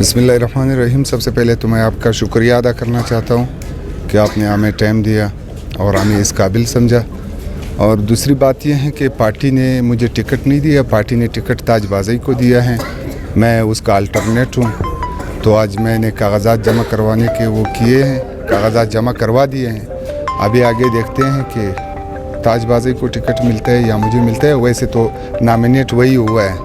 बिस्मिल्लाहिर्रहमानिर्रहीम। सबसे पहले तो मैं आपका शुक्रिया अदा करना चाहता हूँ कि आपने हमें टाइम दिया और हमें इस काबिल समझा। और दूसरी बात यह है कि पार्टी ने मुझे टिकट नहीं दिया, पार्टी ने टिकट ताजबाज़ी को दिया है, मैं उसका अल्टरनेट हूँ। तो आज मैंने कागज़ात जमा करवाने के वो किए हैं, कागज़ात जमा करवा दिए हैं। अभी आगे देखते हैं कि ताजबाज़ी को टिकट मिलता है या मुझे मिलता है। वैसे तो नॉमिनेट वही हुआ है,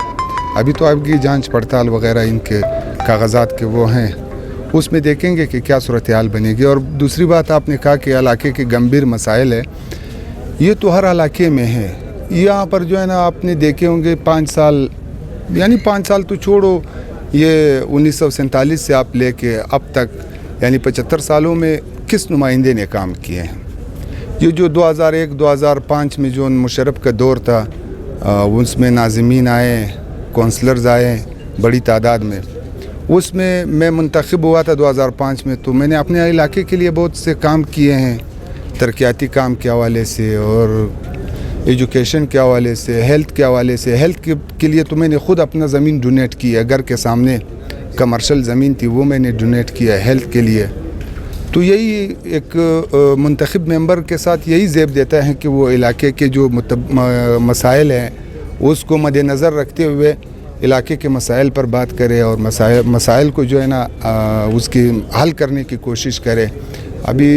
अभी तो आपकी जांच पड़ताल वगैरह इनके कागज़ात के वो हैं, उसमें देखेंगे कि क्या सूरत हाल बनेगी। और दूसरी बात आपने कहा कि इलाके के गंभीर मसाइल है, ये तो हर इलाके में है। यहाँ पर जो है ना, आपने देखे होंगे 5 साल, यानी 5 साल तो छोड़ो, ये 1947 से आप लेके अब तक यानी 75 सालों में किस नुमाइंदे ने काम किए हैं। ये जो 2001-2005 में जो मुशर्रफ का दौर था, उसमें नाज़मीन आए, काउंसलर्स आए बड़ी तादाद में, उसमें मैं मुंतखब हुआ था 2005 में। तो मैंने अपने इलाके के लिए बहुत से काम किए हैं, तरक्याती काम के हवाले से और एजुकेशन के हवाले से, हेल्थ के हवाले से। हेल्थ के लिए तो मैंने ख़ुद अपना ज़मीन डोनेट किया, घर के सामने कमर्शल ज़मीन थी वो मैंने डोनेट किया हेल्थ के लिए। तो यही एक मुंतखब मेंबर के साथ यही ज़ेब देता है कि वो इलाके के जो मसाइल हैं उसको मद्देनज़र रखते हुए इलाके के मसाइल पर बात करे और मसाइल को जो है ना उसकी हल करने की कोशिश करे। अभी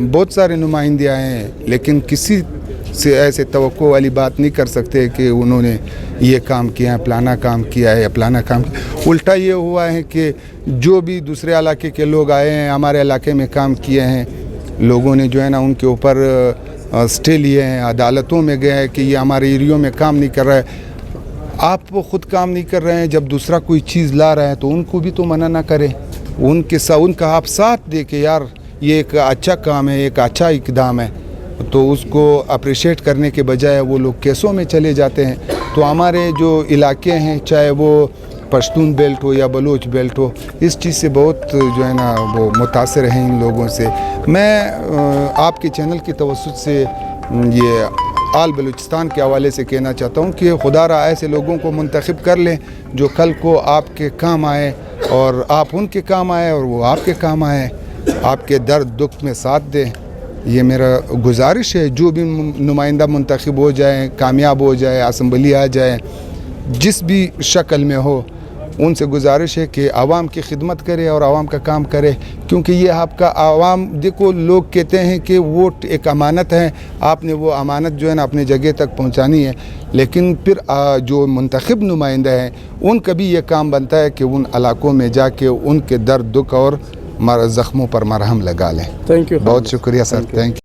बहुत सारे नुमाइंदे आए हैं, लेकिन किसी से ऐसे तवक्को वाली बात नहीं कर सकते कि उन्होंने ये काम किया है, फलाना काम किया है या फलाना काम किया। उल्टा ये हुआ है कि जो भी दूसरे इलाके के लोग आए हैं, हमारे इलाके में काम किए हैं, लोगों ने जो है ना उनके ऊपर स्टे लिए हैं, अदालतों में गए हैं कि ये हमारे एरियो में काम नहीं कर रहा है। आप वो ख़ुद काम नहीं कर रहे हैं, जब दूसरा कोई चीज़ ला रहा है तो उनको भी तो मना ना करें, उनका आप साथ दे के यार ये एक अच्छा काम है, एक अच्छा इक़दाम है, तो उसको अप्रिशिएट करने के बजाय वो लोग केसों में चले जाते हैं। तो हमारे जो इलाके हैं, चाहे वो पश्तून बेल्ट हो या बलोच बेल्ट हो, इस चीज़ से बहुत जो है ना वो मुतासिर हैं इन लोगों से। मैं आपके चैनल की तवज्जुह से ये आल बलूचिस्तान के हवाले से कहना चाहता हूँ कि खुदारा ऐसे लोगों को मुंतखब कर लें जो कल को आपके काम आए और आप उनके काम आए और वो आपके काम आए, आपके दर्द दुख में साथ दें। ये मेरा गुजारिश है, जो भी नुमाइंदा मुंतखब हो जाए, कामयाब हो जाए, असम्बली आ जाए, जिस भी शक्ल में हो, उनसे गुजारिश है कि आवाम की खिदमत करे और आवाम का काम करे। क्योंकि ये आपका आवाम, देखो लोग कहते हैं कि वोट एक अमानत है, आपने वो अमानत जो है ना अपने जगह तक पहुंचानी है, लेकिन फिर जो मुंतखब नुमाइंदा हैं उनका भी ये काम बनता है कि उन इलाकों में जाके उनके दर्द दुख और ज़ख्मों पर मरहम लगा लें। थैंक यू, बहुत शुक्रिया सर, थैंक यू।